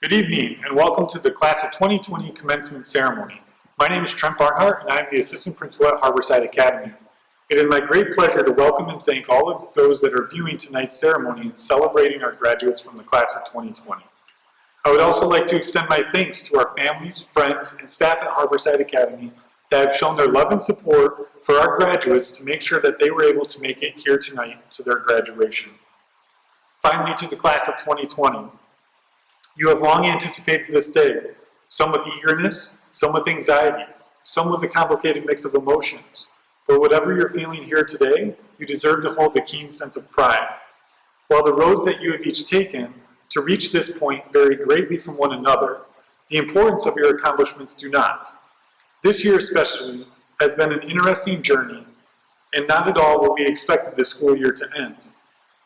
Good evening and welcome to the Class of 2020 Commencement Ceremony. My name is Trent Barnhart and I am the Assistant Principal at Harborside Academy. It is my great pleasure to welcome and thank all of those that are viewing tonight's ceremony and celebrating our graduates from the Class of 2020. I would also like to extend my thanks to our families, friends, and staff at Harborside Academy that have shown their love and support for our graduates to make sure that they were able to make it here tonight to their graduation. Finally, to the Class of 2020. You have long anticipated this day, some with eagerness, some with anxiety, some with a complicated mix of emotions. But whatever you're feeling here today, you deserve to hold the keen sense of pride. While the roads that you have each taken to reach this point vary greatly from one another, the importance of your accomplishments do not. This year especially has been an interesting journey and not at all what we expected this school year to end.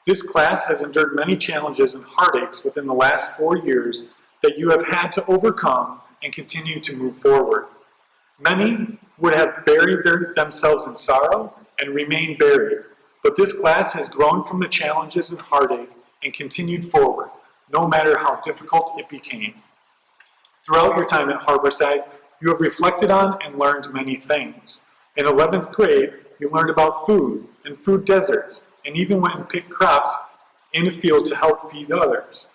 This class has endured many challenges and heartaches within the last 4 years that you have had to overcome and continue to move forward. Many would have buried themselves in sorrow and remained buried, but this class has grown from the challenges and heartache and continued forward, no matter how difficult it became. Throughout your time at Harborside, you have reflected on and learned many things. In 11th grade, you learned about food and food deserts, and even went and picked crops in a field to help feed others.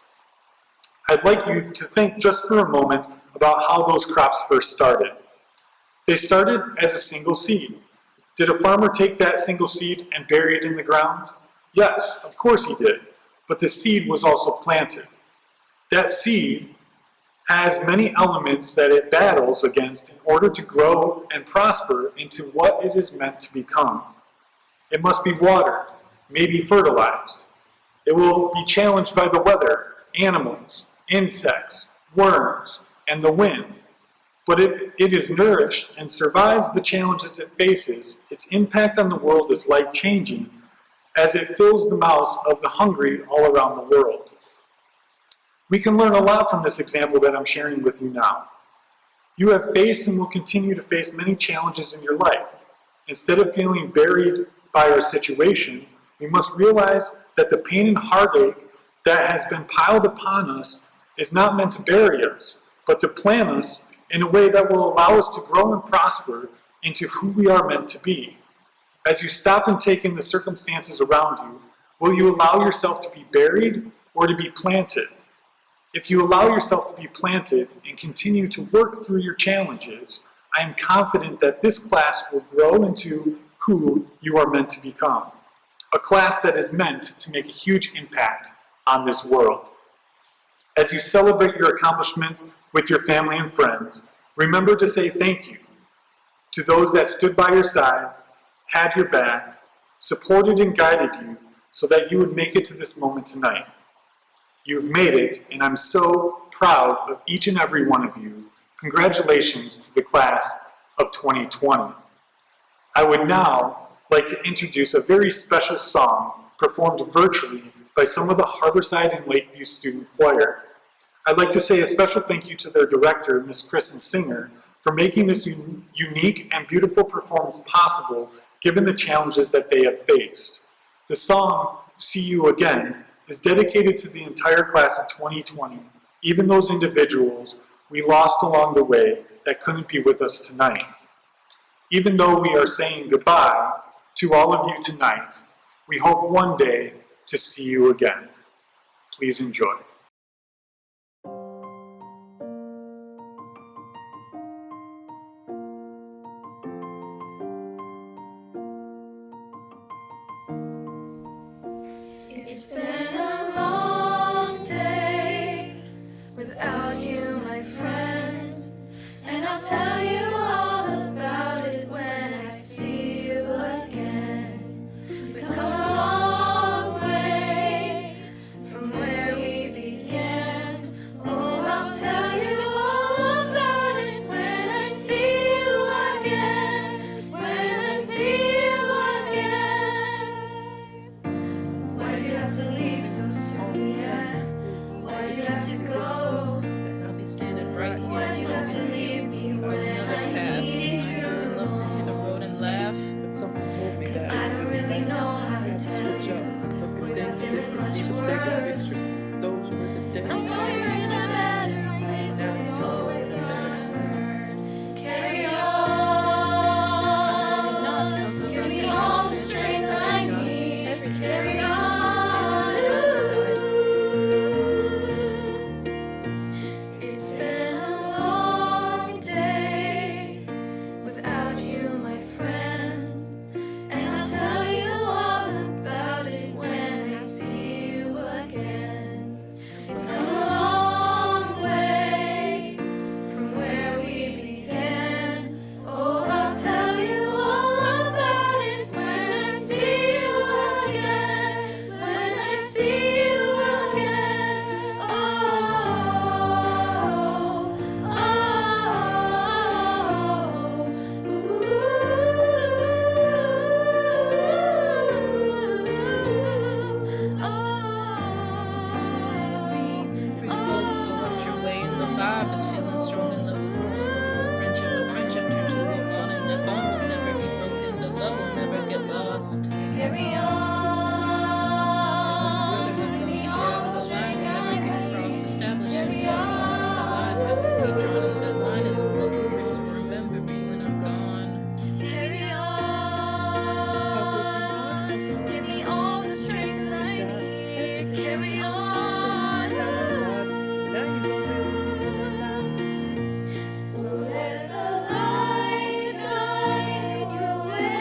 I'd like you to think just for a moment about how those crops first started. They started as a single seed. Did a farmer take that single seed and bury it in the ground? Yes, of course he did, but the seed was also planted. That seed has many elements that it battles against in order to grow and prosper into what it is meant to become. It must be watered, maybe fertilized. It will be challenged by the weather, animals, insects, worms, and the wind. But if it is nourished and survives the challenges it faces, its impact on the world is life-changing as it fills the mouths of the hungry all around the world. We can learn a lot from this example that I'm sharing with you now. You have faced and will continue to face many challenges in your life. Instead of feeling buried by our situation, we must realize that the pain and heartache that has been piled upon us is not meant to bury us, but to plant us in a way that will allow us to grow and prosper into who we are meant to be. As you stop and take in the circumstances around you, will you allow yourself to be buried or to be planted? If you allow yourself to be planted and continue to work through your challenges, I am confident that this class will grow into who you are meant to become. A class that is meant to make a huge impact on this world. As you celebrate your accomplishment with your family and friends, remember to say thank you to those that stood by your side, had your back, supported and guided you so that you would make it to this moment tonight. You've made it, and I'm so proud of each and every one of you. Congratulations to the class of 2020. I would now like to introduce a very special song performed virtually by some of the Harborside and Lakeview Student Choir. I'd like to say a special thank you to their director, Miss Kristen Singer, for making this unique and beautiful performance possible given the challenges that they have faced. The song, See You Again, is dedicated to the entire class of 2020, even those individuals we lost along the way that couldn't be with us tonight. Even though we are saying goodbye to all of you tonight, we hope one day to see you again. Please enjoy. It's been a long day without you, my friend, and I'll tell you all about it when I see you again. We've come a long way from where we began. Oh, I'll tell you all about it when I see you again, when I see you again. Why'd you have to leave so soon, yeah? Why'd you have to go? I'll be standing right here. Why'd you have to leave me when I needed you? I would love to hit the road and laugh. But something told me 'Cause that I don't really know how I to had to tell switch up, you. look We're at things feeling different, much see the bigger worse. picture. Those were the I know days. you're in a better top is feeling strong and love thrives. Friendship turned to a bond, and that bond will never be broken. The love will never get lost. Carry on. Brotherhood comes first. The line will never get crossed. Establishing one bond. The line had to be drawn, and that line is what will remember me when I'm gone. Carry on. Give me all the strength I need. Carry on. So let the light guide your way.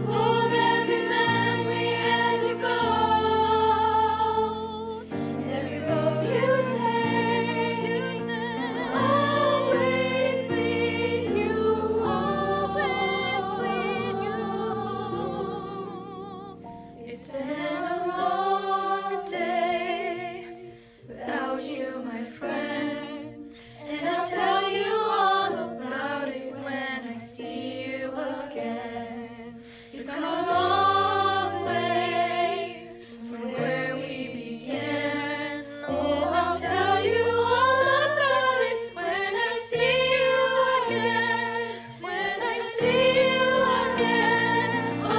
Hold every memory as you go, and every road you take will always lead you home. It's been a long day without you, my friend, and I'll tell you all about it when I see you again. You've come a long way from where we began. Oh, I'll tell you all about it when I see you again. When I see you again. Oh,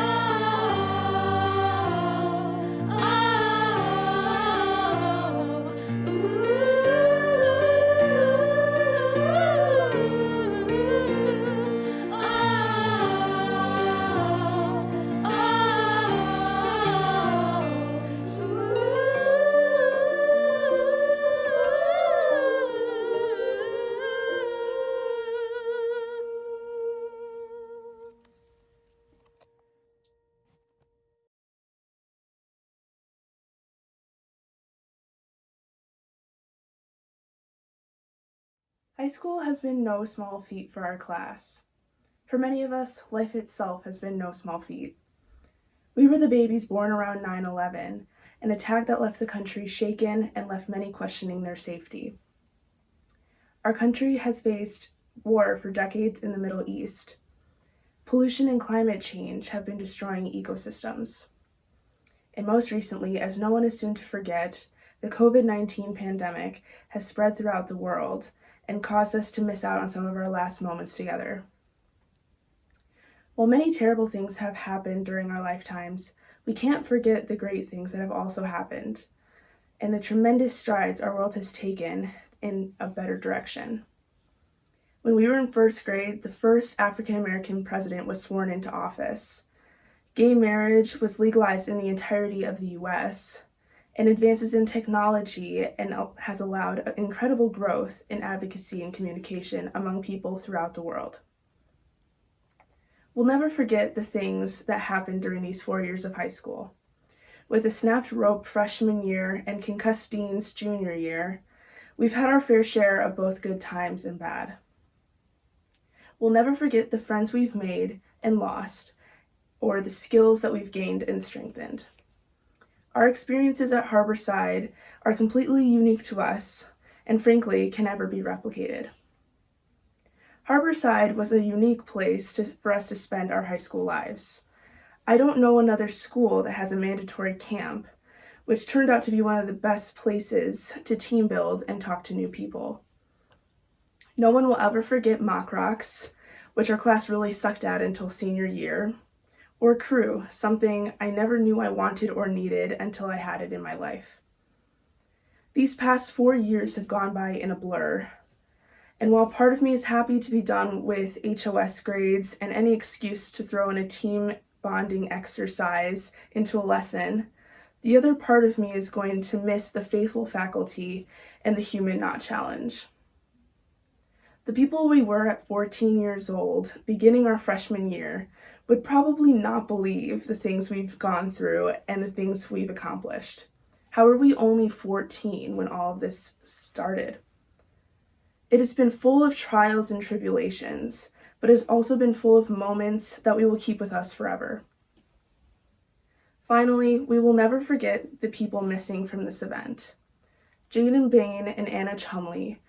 High school has been no small feat for our class. For many of us, life itself has been no small feat. We were the babies born around 9/11, an attack that left the country shaken and left many questioning their safety. Our country has faced war for decades in the Middle East. Pollution and climate change have been destroying ecosystems. And most recently, as no one is soon to forget, the COVID-19 pandemic has spread throughout the world and caused us to miss out on some of our last moments together. While many terrible things have happened during our lifetimes, we can't forget the great things that have also happened and the tremendous strides our world has taken in a better direction. When we were in first grade, the first African American president was sworn into office. Gay marriage was legalized in the entirety of the US, and advances in technology has allowed incredible growth in advocacy and communication among people throughout the world. We'll never forget the things that happened during these 4 years of high school. With a snapped rope freshman year and concussed Dean's junior year, we've had our fair share of both good times and bad. We'll never forget the friends we've made and lost, or the skills that we've gained and strengthened. Our experiences at Harborside are completely unique to us and frankly can never be replicated. Harborside was a unique place for us to spend our high school lives. I don't know another school that has a mandatory camp, which turned out to be one of the best places to team build and talk to new people. No one will ever forget mock rocks, which our class really sucked at until senior year, or crew, something I never knew I wanted or needed until I had it in my life. These past 4 years have gone by in a blur, and while part of me is happy to be done with HOS grades and any excuse to throw in a team bonding exercise into a lesson, the other part of me is going to miss the faithful faculty and the human not challenge. The people we were at 14 years old, beginning our freshman year, would probably not believe the things we've gone through and the things we've accomplished. How are we only 14 when all of this started? It has been full of trials and tribulations, but it has also been full of moments that we will keep with us forever. Finally, we will never forget the people missing from this event. Jaden Bain and Anna Chumley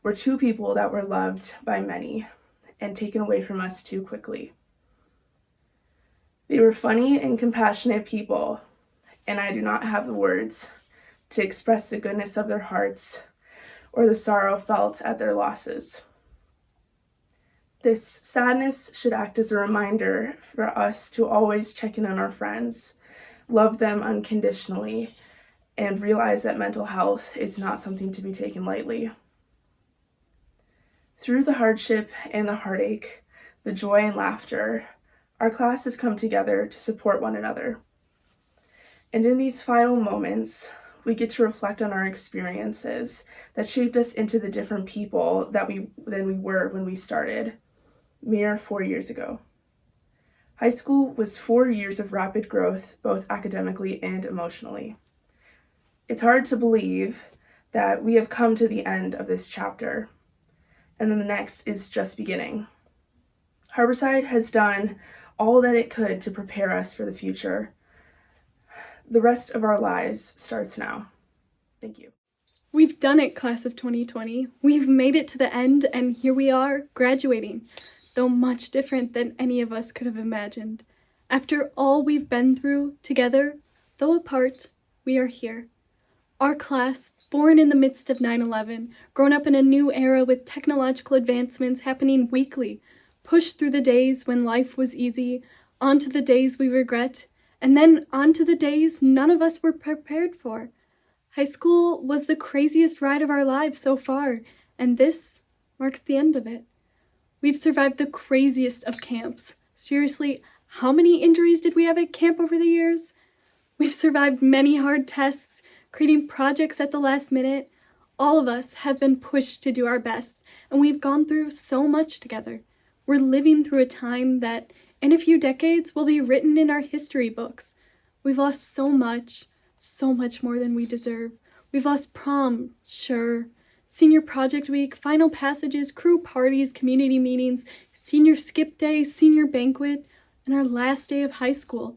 were two people that were loved by many and taken away from us too quickly. They were funny and compassionate people, and I do not have the words to express the goodness of their hearts or the sorrow felt at their losses. This sadness should act as a reminder for us to always check in on our friends, love them unconditionally, and realize that mental health is not something to be taken lightly. Through the hardship and the heartache, the joy and laughter, our class has come together to support one another. And in these final moments, we get to reflect on our experiences that shaped us into the different people than we were when we started, mere 4 years ago. High school was 4 years of rapid growth, both academically and emotionally. It's hard to believe that we have come to the end of this chapter, and then the next is just beginning. Harborside has done all that it could to prepare us for the future. The rest of our lives starts now. Thank you. We've done it, class of 2020. We've made it to the end, and here we are, graduating, though much different than any of us could have imagined. After all we've been through together, though apart, we are here. Our class, born in the midst of 9/11, grown up in a new era with technological advancements happening weekly, pushed through the days when life was easy, onto the days we regret, and then onto the days none of us were prepared for. High school was the craziest ride of our lives so far, and this marks the end of it. We've survived the craziest of camps. Seriously, how many injuries did we have at camp over the years? We've survived many hard tests, creating projects at the last minute. All of us have been pushed to do our best, and we've gone through so much together. We're living through a time that, in a few decades, will be written in our history books. We've lost so much more than we deserve. We've lost prom, sure, senior project week, final passages, crew parties, community meetings, senior skip day, senior banquet, and our last day of high school.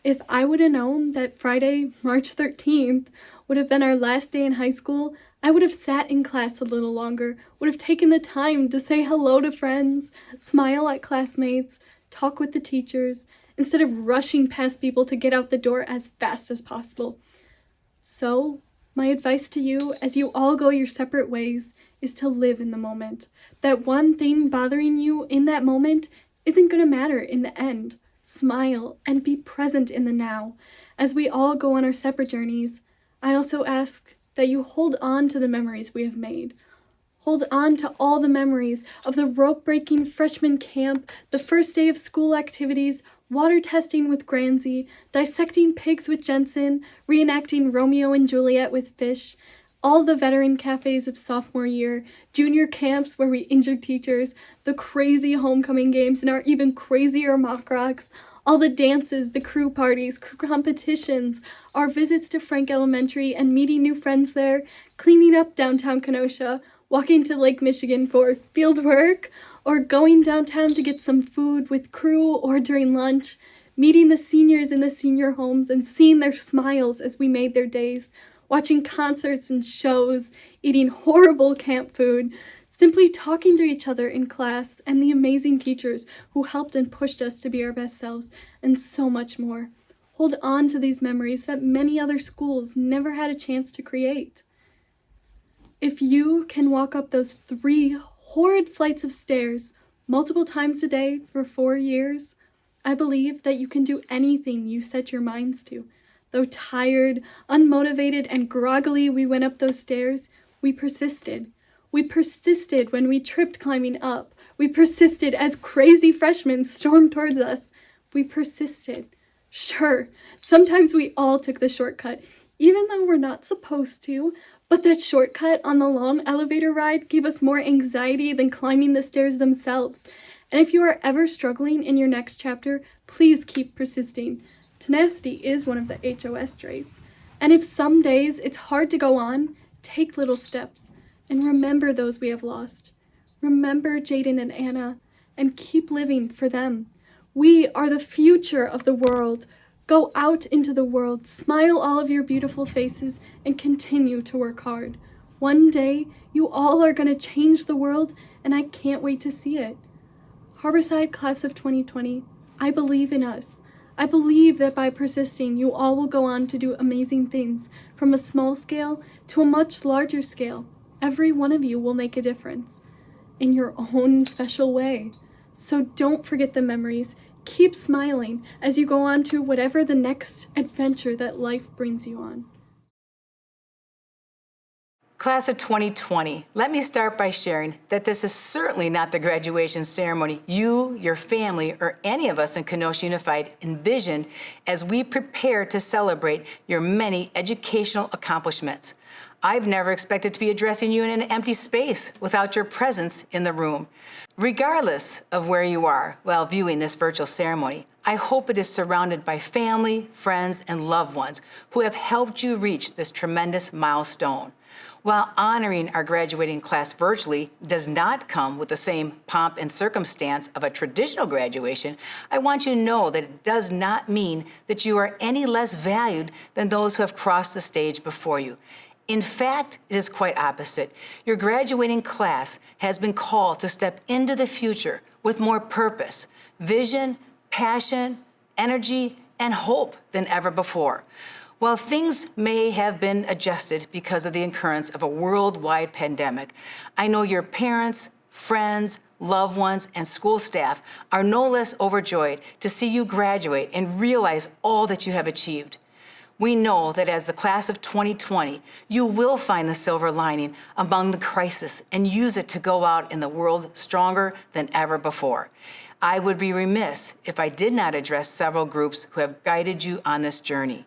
If I would have known that Friday, March 13th, would have been our last day in high school, I would have sat in class a little longer, would have taken the time to say hello to friends, smile at classmates, talk with the teachers, instead of rushing past people to get out the door as fast as possible. So, my advice to you, as you all go your separate ways, is to live in the moment. That one thing bothering you in that moment isn't going to matter in the end. Smile and be present in the now. As we all go on our separate journeys, I also ask that you hold on to the memories we have made. Hold on to all the memories of the rope-breaking freshman camp, the first day of school activities, water testing with Granzy, dissecting pigs with Jensen, reenacting Romeo and Juliet with Fish, all the veteran cafes of sophomore year, junior camps where we injured teachers, the crazy homecoming games and our even crazier mock rocks, all the dances, the crew parties, crew competitions, our visits to Frank Elementary and meeting new friends there, cleaning up downtown Kenosha, walking to Lake Michigan for field work, or going downtown to get some food with crew or during lunch, meeting the seniors in the senior homes and seeing their smiles as we made their days, watching concerts and shows, eating horrible camp food, simply talking to each other in class, and the amazing teachers who helped and pushed us to be our best selves, and so much more. Hold on to these memories that many other schools never had a chance to create. If you can walk up those 3 horrid flights of stairs multiple times a day for 4 years, I believe that you can do anything you set your minds to. Though tired, unmotivated, and groggily we went up those stairs, we persisted. We persisted when we tripped climbing up. We persisted as crazy freshmen stormed towards us. We persisted. Sure, sometimes we all took the shortcut, even though we're not supposed to, but that shortcut on the long elevator ride gave us more anxiety than climbing the stairs themselves. And if you are ever struggling in your next chapter, please keep persisting. Tenacity is one of the HOS traits. And if some days it's hard to go on, take little steps and remember those we have lost. Remember Jaden and Anna and keep living for them. We are the future of the world. Go out into the world, smile all of your beautiful faces, and continue to work hard. One day, you all are going to change the world, and I can't wait to see it. Harborside Class of 2020, I believe in us. I believe that by persisting, you all will go on to do amazing things, from a small scale to a much larger scale. Every one of you will make a difference in your own special way. So don't forget the memories. Keep smiling as you go on to whatever the next adventure that life brings you on. Class of 2020, let me start by sharing that this is certainly not the graduation ceremony you, your family, or any of us in Kenosha Unified envisioned as we prepare to celebrate your many educational accomplishments. I've never expected to be addressing you in an empty space without your presence in the room. Regardless of where you are while viewing this virtual ceremony, I hope it is surrounded by family, friends, and loved ones who have helped you reach this tremendous milestone. While honoring our graduating class virtually does not come with the same pomp and circumstance of a traditional graduation, I want you to know that it does not mean that you are any less valued than those who have crossed the stage before you. In fact, it is quite opposite. Your graduating class has been called to step into the future with more purpose, vision, passion, energy, and hope than ever before. While things may have been adjusted because of the occurrence of a worldwide pandemic, I know your parents, friends, loved ones, and school staff are no less overjoyed to see you graduate and realize all that you have achieved. We know that as the class of 2020, you will find the silver lining among the crisis and use it to go out in the world stronger than ever before. I would be remiss if I did not address several groups who have guided you on this journey.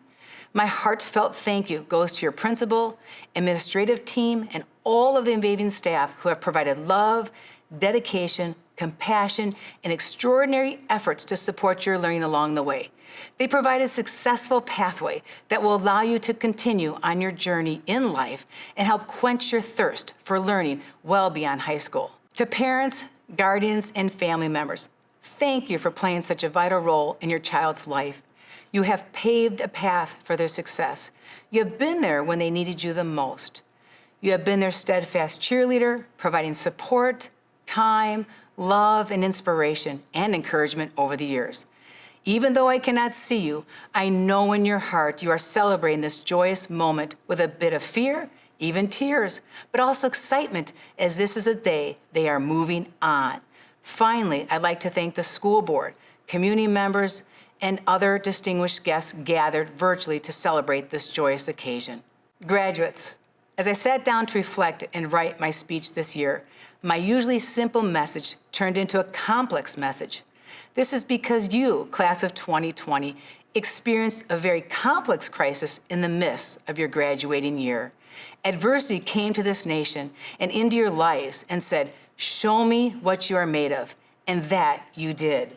My heartfelt thank you goes to your principal, administrative team, and all of the amazing staff who have provided love, dedication, compassion, and extraordinary efforts to support your learning along the way. They provide a successful pathway that will allow you to continue on your journey in life and help quench your thirst for learning well beyond high school. To parents, guardians, and family members, thank you for playing such a vital role in your child's life. You have paved a path for their success. You have been there when they needed you the most. You have been their steadfast cheerleader, providing support, time, love, and inspiration and encouragement over the years. Even though I cannot see you, I know in your heart you are celebrating this joyous moment with a bit of fear, even tears, but also excitement as this is a day they are moving on. Finally, I'd like to thank the school board, community members, and other distinguished guests gathered virtually to celebrate this joyous occasion. Graduates, as I sat down to reflect and write my speech this year, my usually simple message turned into a complex message. This is because you, class of 2020, experienced a very complex crisis in the midst of your graduating year. Adversity came to this nation and into your lives and said, "Show me what you are made of," and that you did.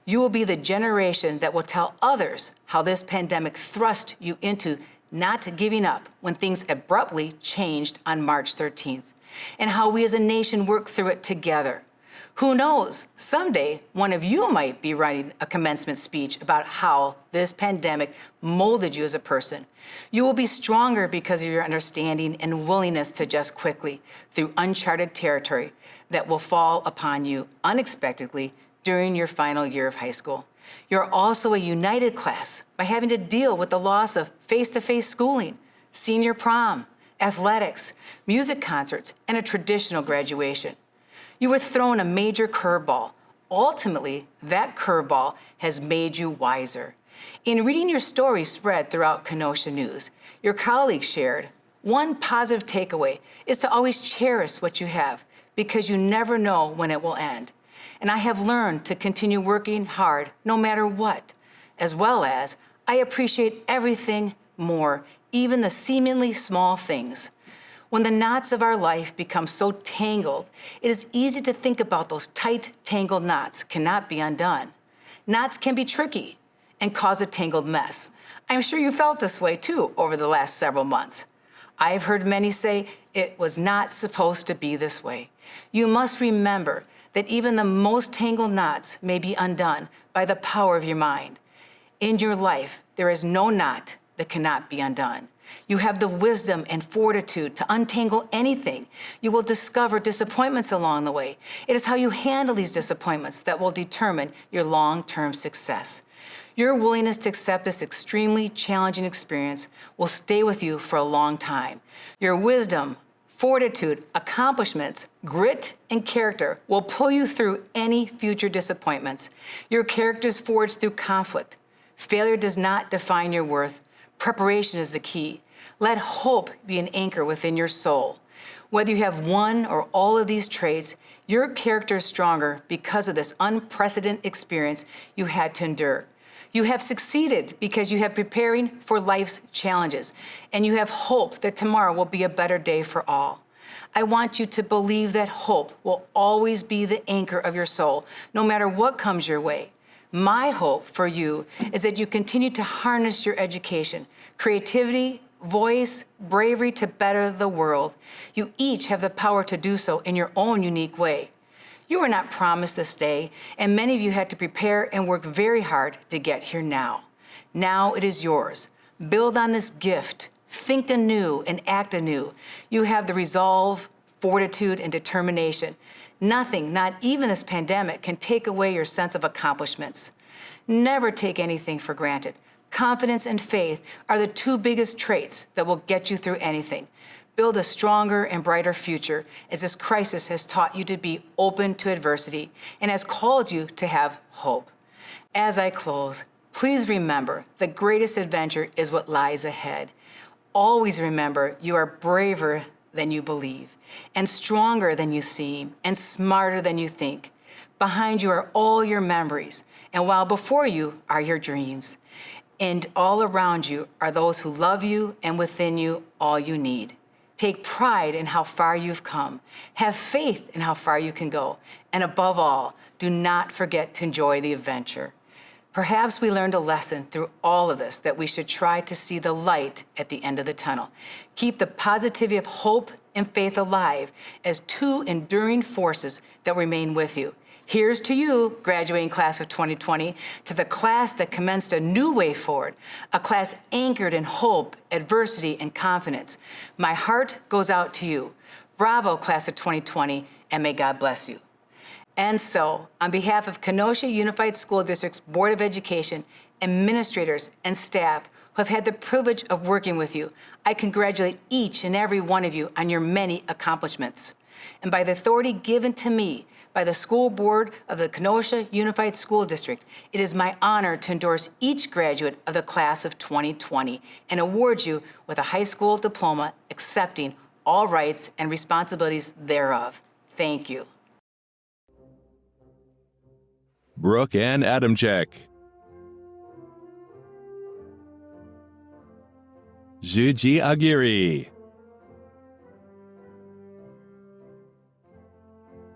You will be the generation that will tell others how this pandemic thrust you into not giving up when things abruptly changed on March 13th, and how we as a nation worked through it together. Who knows, someday one of you might be writing a commencement speech about how this pandemic molded you as a person. You will be stronger because of your understanding and willingness to adjust quickly through uncharted territory that will fall upon you unexpectedly during your final year of high school. You're also a united class by having to deal with the loss of face-to-face schooling, senior prom, athletics, music concerts, and a traditional graduation. You were thrown a major curveball. Ultimately, that curveball has made you wiser. In reading your story spread throughout Kenosha News, your colleagues shared, one positive takeaway is to always cherish what you have because you never know when it will end. And I have learned to continue working hard no matter what, as well as I appreciate everything more, even the seemingly small things. When the knots of our life become so tangled, it is easy to think about those tight, tangled knots cannot be undone. Knots can be tricky and cause a tangled mess. I'm sure you felt this way too over the last several months. I've heard many say it was not supposed to be this way. You must remember that even the most tangled knots may be undone by the power of your mind. In your life, there is no knot that cannot be undone. You have the wisdom and fortitude to untangle anything. You will discover disappointments along the way. It is how you handle these disappointments that will determine your long-term success. Your willingness to accept this extremely challenging experience will stay with you for a long time. Your wisdom, fortitude, accomplishments, grit, and character will pull you through any future disappointments. Your character is forged through conflict. Failure does not define your worth. Preparation is the key. Let hope be an anchor within your soul. Whether you have one or all of these traits, your character is stronger because of this unprecedented experience you had to endure. You have succeeded because you have preparing for life's challenges, and you have hope that tomorrow will be a better day for all. I want you to believe that hope will always be the anchor of your soul, no matter what comes your way. My hope for you is that you continue to harness your education, creativity, voice, bravery to better the world. You each have the power to do so in your own unique way. You were not promised this day, and many of you had to prepare and work very hard to get here now. Now it is yours. Build on this gift. Think anew and act anew. You have the resolve, fortitude, and determination. Nothing, not even this pandemic, can take away your sense of accomplishments. Never take anything for granted. Confidence and faith are the two biggest traits that will get you through anything. Build a stronger and brighter future, as this crisis has taught you to be open to adversity and has called you to have hope. As I close, please remember the greatest adventure is what lies ahead. Always remember you are braver than you believe, and stronger than you seem, and smarter than you think. Behind you are all your memories, and while before you are your dreams. And all around you are those who love you, and within you all you need. Take pride in how far you've come. Have faith in how far you can go. And above all, do not forget to enjoy the adventure. Perhaps we learned a lesson through all of this that we should try to see the light at the end of the tunnel. Keep the positivity of hope and faith alive as two enduring forces that remain with you. Here's to you, graduating class of 2020, to the class that commenced a new way forward, a class anchored in hope, adversity, and confidence. My heart goes out to you. Bravo, class of 2020, and may God bless you. And so, on behalf of Kenosha Unified School District's Board of Education, administrators, and staff who have had the privilege of working with you, I congratulate each and every one of you on your many accomplishments. And by the authority given to me by the school board of the Kenosha Unified School District, it is my honor to endorse each graduate of the class of 2020 and award you with a high school diploma accepting all rights and responsibilities thereof. Thank you. Brooke Ann Adamczyk. Juji Aguirre.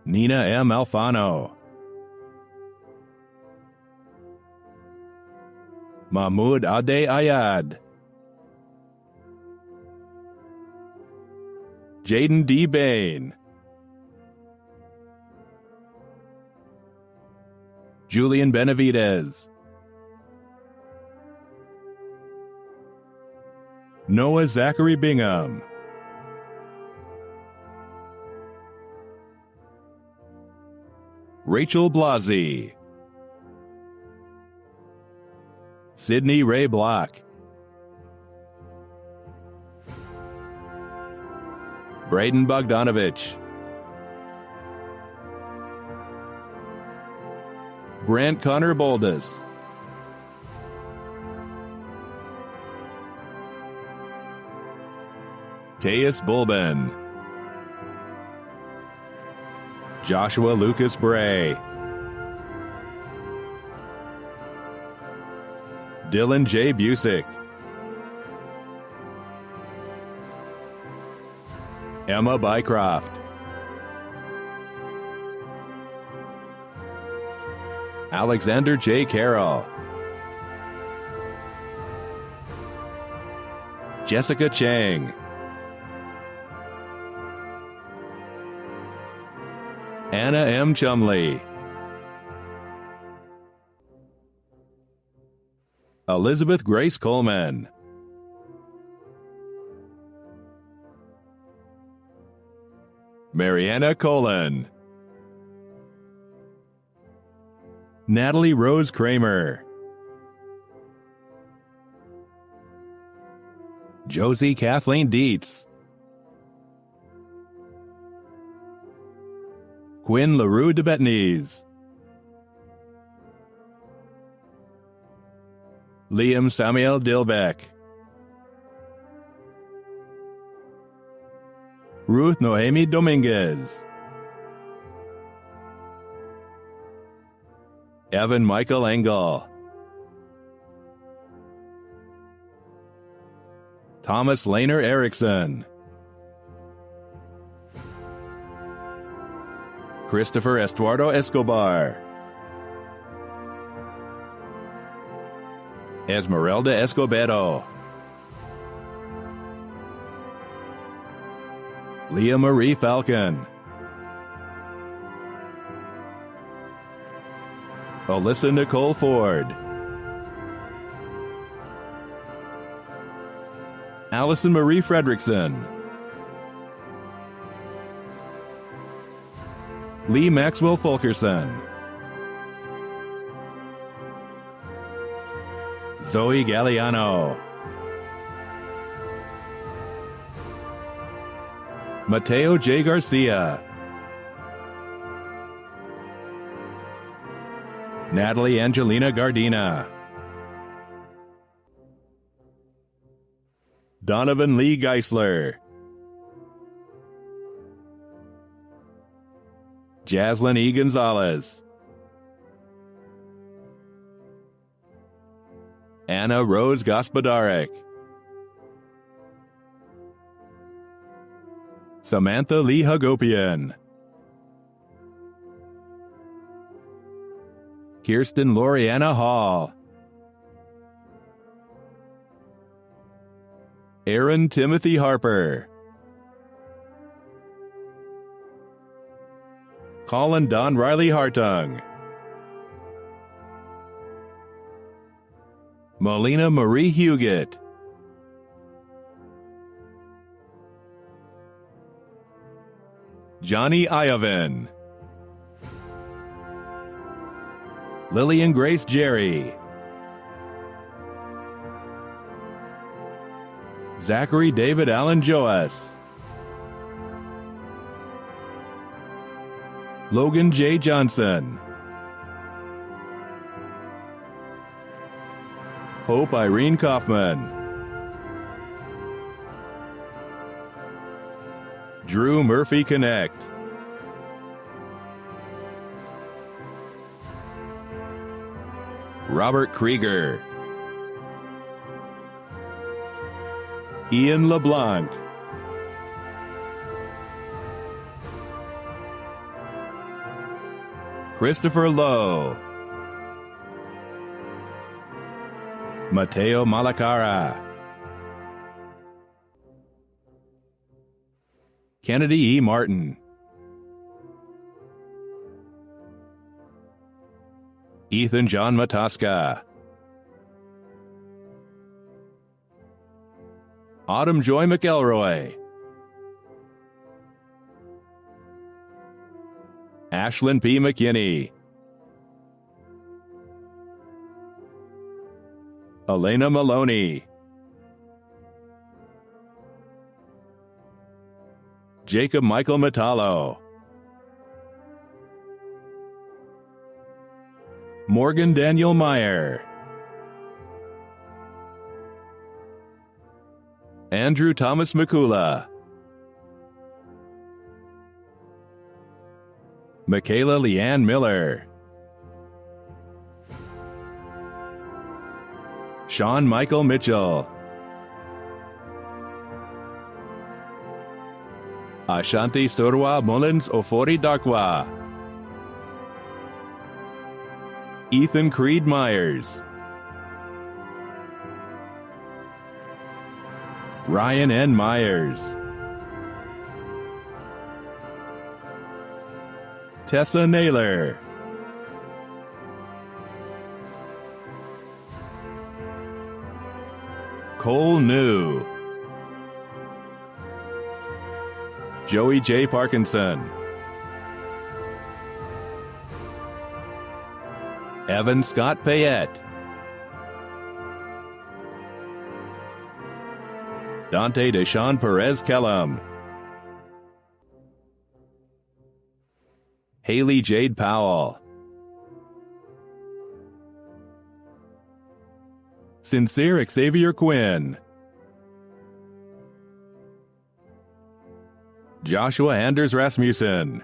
Nina M. Alfano. Mahmoud Ade Ayad. Jaden D. Bain. Julian Benavidez. Noah Zachary Bingham. Rachel Blasey. Sydney Ray Block. Braden Bogdanovich. Brant Connor Boldus. Teus Bulben. Joshua Lucas Bray. Dylan J. Busick. Emma Bycroft. Alexander J. Carroll. Jessica Chang. Anna M. Chumley. Elizabeth Grace Coleman. Mariana Colon. Natalie Rose Kramer. Josie Kathleen Dietz, Quinn LaRue de Betnese, Liam Samuel Dilbeck, Ruth Noemi Dominguez, Evan Michael Engel, Thomas Lehner Erickson, Christopher Estuardo Escobar, Esmeralda Escobedo, Leah Marie Falcon, Alyssa Nicole Ford, Allison Marie Fredrickson, Lee Maxwell Fulkerson, Zoe Galliano, Mateo J. Garcia, Natalie Angelina Gardina, Donovan Lee Geisler, Jaslyn E. Gonzalez, Anna Rose Gospodarek, Samantha Lee Hagopian, Kirsten Loriana Hall, Aaron Timothy Harper, Colin Don Riley Hartung, Molina Marie Huguet, Johnny Iovin, Lillian Grace Jerry, Zachary David Allen Joas, Logan J. Johnson, Hope Irene Kaufman, Drew Murphy Connect, Robert Krieger, Ian LeBlanc, Christopher Lowe, Mateo Malacara, Kennedy E. Martin, Ethan John Mataska, Autumn Joy McElroy, Ashlyn P. McKinney, Elena Maloney, Jacob Michael Metallo, Morgan Daniel Meyer, Andrew Thomas McCula, Michaela Leanne Miller, Sean Michael Mitchell, Ashanti Surwa Mullins Ofori Darkwa, Ethan Creed Myers, Ryan N. Myers, Tessa Naylor, Cole New, Joey J. Parkinson, Evan Scott Payette, Dante Deshaun Perez Kellum. Haley Jade Powell. Sincere Xavier Quinn. Joshua Anders Rasmussen.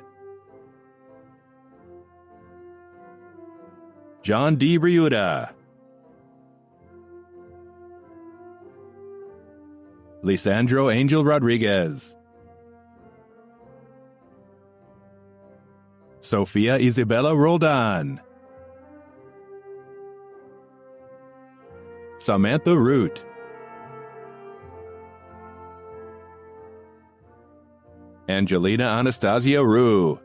John D. Riuda. Lisandro Angel Rodriguez. Sofia Isabella Roldan. Samantha Root. Angelina Anastasia Rue.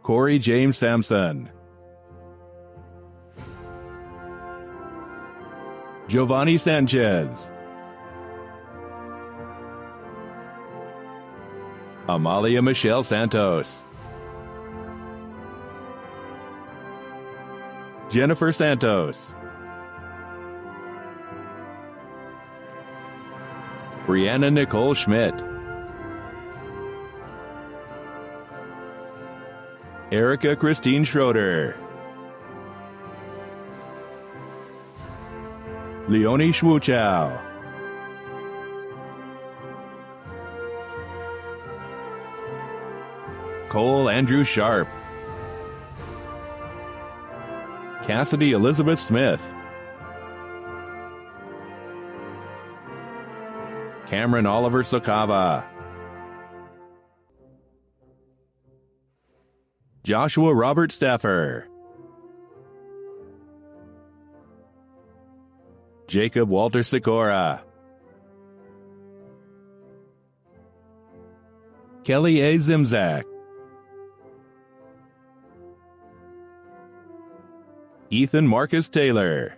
Corey James Sampson. Giovanni Sanchez. Amalia Michelle Santos. Jennifer Santos. Brianna Nicole Schmidt. Erica Christine Schroeder. Leonie Schwuchow. Cole Andrew Sharp. Cassidy Elizabeth Smith. Cameron Oliver Sokava. Joshua Robert Staffer. Jacob Walter Sikora. Kelly A. Zimzak. Ethan Marcus Taylor.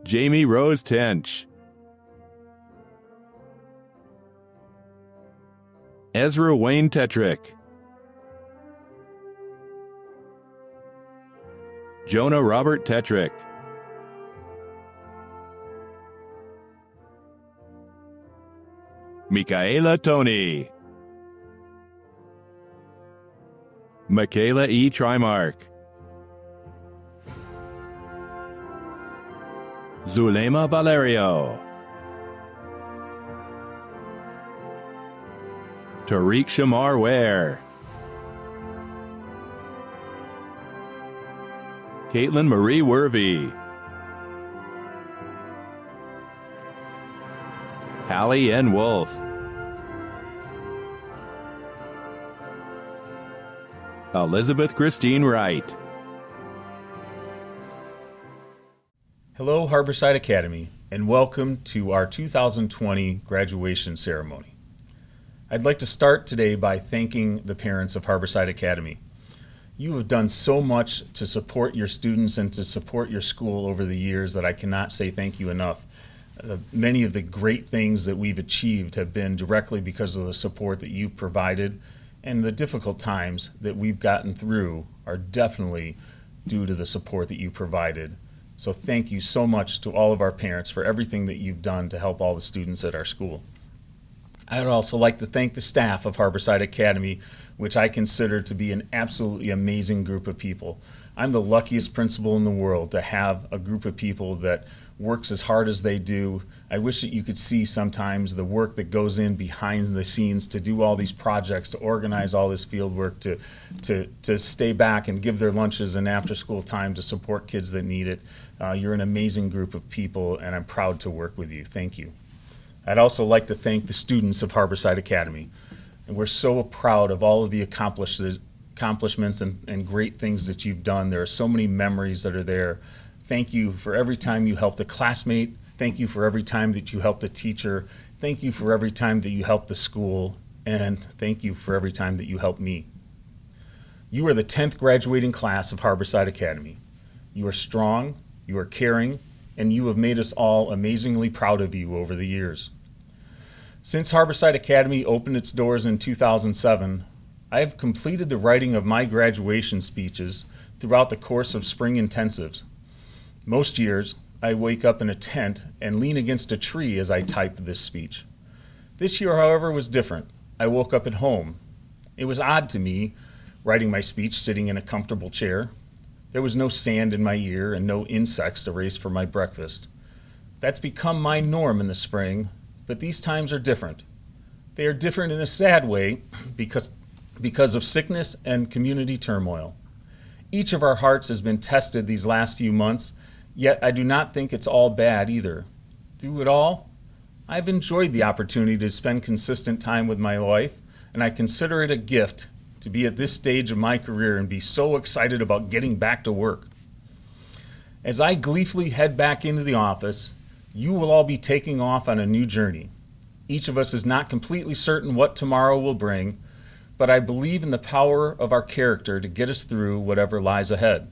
Jamie Rose Tench. Ezra Wayne Tetrick. Jonah Robert Tetrick. Michaela Tony. Michaela E. Trimark. Zulema Valerio. Tariq Shamar Ware. Caitlin Marie Wervey. Hallie N. Wolf. Elizabeth Christine Wright. Hello, Harborside Academy, and welcome to our 2020 graduation ceremony. I'd like to start today by thanking the parents of Harborside Academy. You have done so much to support your students and to support your school over the years that I cannot say thank you enough. Many of the great things that we've achieved have been directly because of the support that you've provided, and the difficult times that we've gotten through are definitely due to the support that you provided. So thank you so much to all of our parents for everything that you've done to help all the students at our school. I would also like to thank the staff of Harborside Academy, which I consider to be an absolutely amazing group of people. I'm the luckiest principal in the world to have a group of people that works as hard as they do. I wish that you could see sometimes the work that goes in behind the scenes to do all these projects, to organize all this field work, to stay back and give their lunches and after school time to support kids that need it. You're an amazing group of people, and I'm proud to work with you. Thank you. I'd also like to thank the students of Harborside Academy. And we're so proud of all of the accomplishments and great things that you've done. There are so many memories that are there. Thank you for every time you helped a classmate. Thank you for every time that you helped a teacher. Thank you for every time that you helped the school. And thank you for every time that you helped me. You are the 10th graduating class of Harborside Academy. You are strong, you are caring, and you have made us all amazingly proud of you over the years. Since Harborside Academy opened its doors in 2007, I have completed the writing of my graduation speeches throughout the course of spring intensives. Most years, I wake up in a tent and lean against a tree as I type this speech. This year, however, was different. I woke up at home. It was odd to me, writing my speech sitting in a comfortable chair. There was no sand in my ear and no insects to race for my breakfast. That's become my norm in the spring, but these times are different. They are different in a sad way because of sickness and community turmoil. Each of our hearts has been tested these last few months, yet I do not think it's all bad either. Through it all, I've enjoyed the opportunity to spend consistent time with my wife, and I consider it a gift to be at this stage of my career and be so excited about getting back to work. As I gleefully head back into the office, you will all be taking off on a new journey. Each of us is not completely certain what tomorrow will bring, but I believe in the power of our character to get us through whatever lies ahead.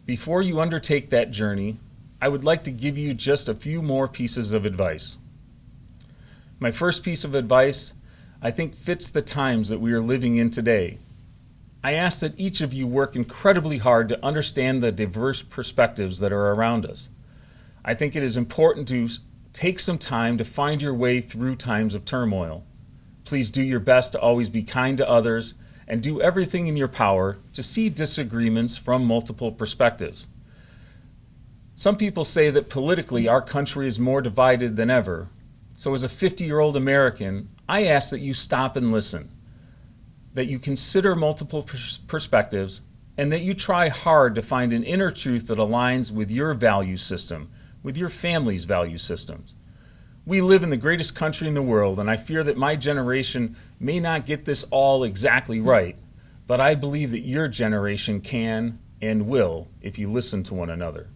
Before you undertake that journey, I would like to give you just a few more pieces of advice. My first piece of advice, I think, fits the times that we are living in today. I ask that each of you work incredibly hard to understand the diverse perspectives that are around us. I think it is important to take some time to find your way through times of turmoil. Please do your best to always be kind to others and do everything in your power to see disagreements from multiple perspectives. Some people say that politically our country is more divided than ever. So as a 50-year-old American, I ask that you stop and listen, that you consider multiple perspectives, and that you try hard to find an inner truth that aligns with your value system, with your family's value systems. We live in the greatest country in the world, and I fear that my generation may not get this all exactly right, but I believe that your generation can and will if you listen to one another.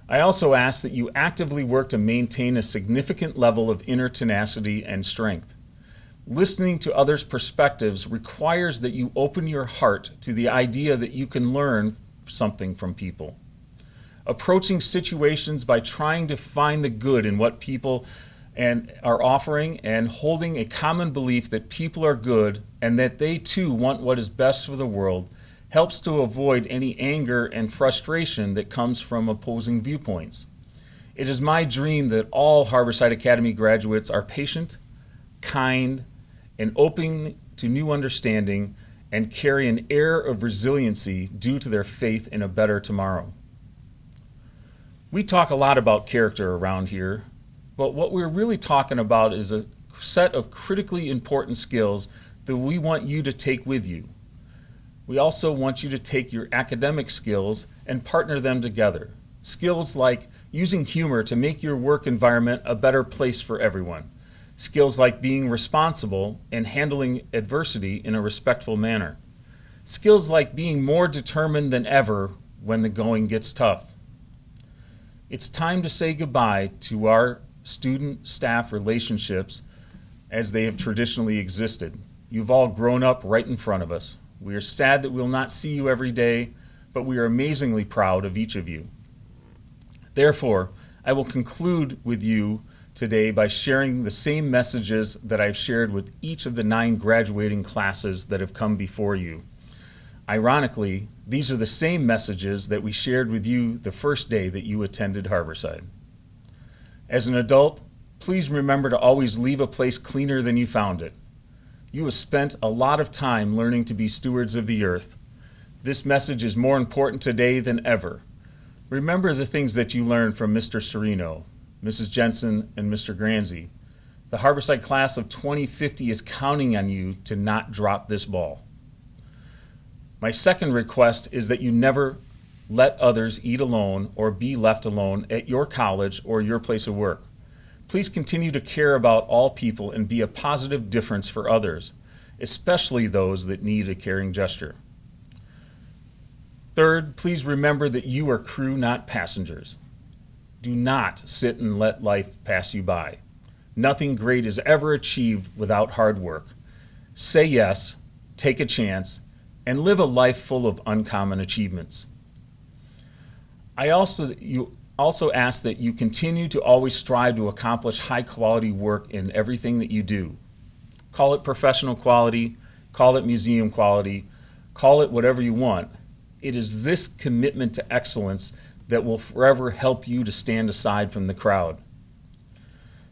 I also ask that you actively work to maintain a significant level of inner tenacity and strength. Listening to others' perspectives requires that you open your heart to the idea that you can learn something from people. Approaching situations by trying to find the good in what people are offering and holding a common belief that people are good and that they too want what is best for the world helps to avoid any anger and frustration that comes from opposing viewpoints. It is my dream that all Harborside Academy graduates are patient, kind, and open to new understanding and carry an air of resiliency due to their faith in a better tomorrow. We talk a lot about character around here, but what we're really talking about is a set of critically important skills that we want you to take with you. We also want you to take your academic skills and partner them together. Skills like using humor to make your work environment a better place for everyone. Skills like being responsible and handling adversity in a respectful manner. Skills like being more determined than ever when the going gets tough. It's time to say goodbye to our student-staff relationships as they have traditionally existed. You've all grown up right in front of us. We are sad that we'll not see you every day, but we are amazingly proud of each of you. Therefore, I will conclude with you today by sharing the same messages that I've shared with each of the 9 graduating classes that have come before you. Ironically, these are the same messages that we shared with you the first day that you attended Harborside. As an adult, please remember to always leave a place cleaner than you found it. You have spent a lot of time learning to be stewards of the earth. This message is more important today than ever. Remember the things that you learned from Mr. Serino, Mrs. Jensen, and Mr. Granzi. The Harborside class of 2050 is counting on you to not drop this ball. My second request is that you never let others eat alone or be left alone at your college or your place of work. Please continue to care about all people and be a positive difference for others, especially those that need a caring gesture. Third, please remember that you are crew, not passengers. Do not sit and let life pass you by. Nothing great is ever achieved without hard work. Say yes, take a chance, and live a life full of uncommon achievements. You also ask that you continue to always strive to accomplish high quality work in everything that you do. Call it professional quality, call it museum quality, call it whatever you want, It is this commitment to excellence that will forever help you to stand aside from the crowd.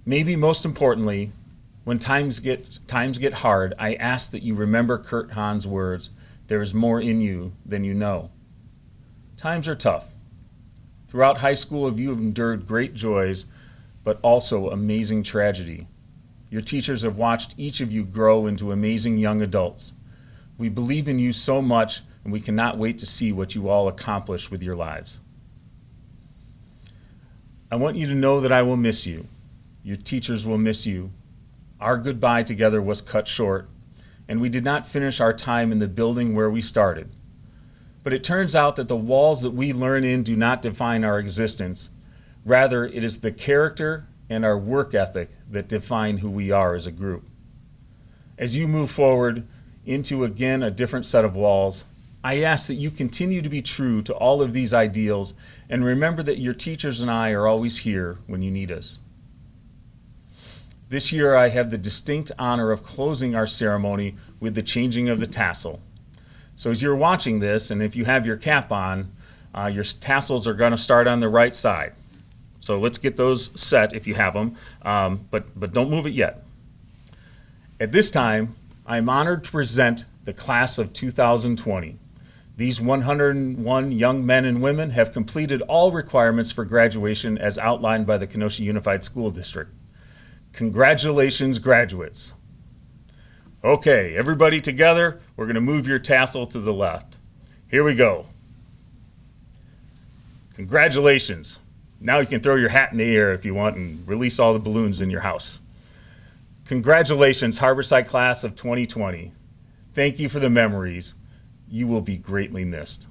Maybe most importantly, when times get hard, I ask that you remember Kurt Hahn's words, "There is more in you than you know." Times are tough. Throughout high school, you have endured great joys, but also amazing tragedy. Your teachers have watched each of you grow into amazing young adults. We believe in you so much, and we cannot wait to see what you all accomplish with your lives. I want you to know that I will miss you. Your teachers will miss you. Our goodbye together was cut short, and we did not finish our time in the building where we started. But it turns out that the walls that we learn in do not define our existence. Rather, it is the character and our work ethic that define who we are as a group. As you move forward into, again, a different set of walls, I ask that you continue to be true to all of these ideals and remember that your teachers and I are always here when you need us. This year, I have the distinct honor of closing our ceremony with the changing of the tassel. So as you're watching this, and if you have your cap on, your tassels are going to start on the right side. So let's get those set if you have them, but don't move it yet. At this time, I'm honored to present the class of 2020. These 101 young men and women have completed all requirements for graduation as outlined by the Kenosha Unified School District. Congratulations, graduates. Okay, everybody together, we're going to move your tassel to the left. Here we go. Congratulations. Now you can throw your hat in the air if you want and release all the balloons in your house. Congratulations, Harborside class of 2020. Thank you for the memories. You will be greatly missed.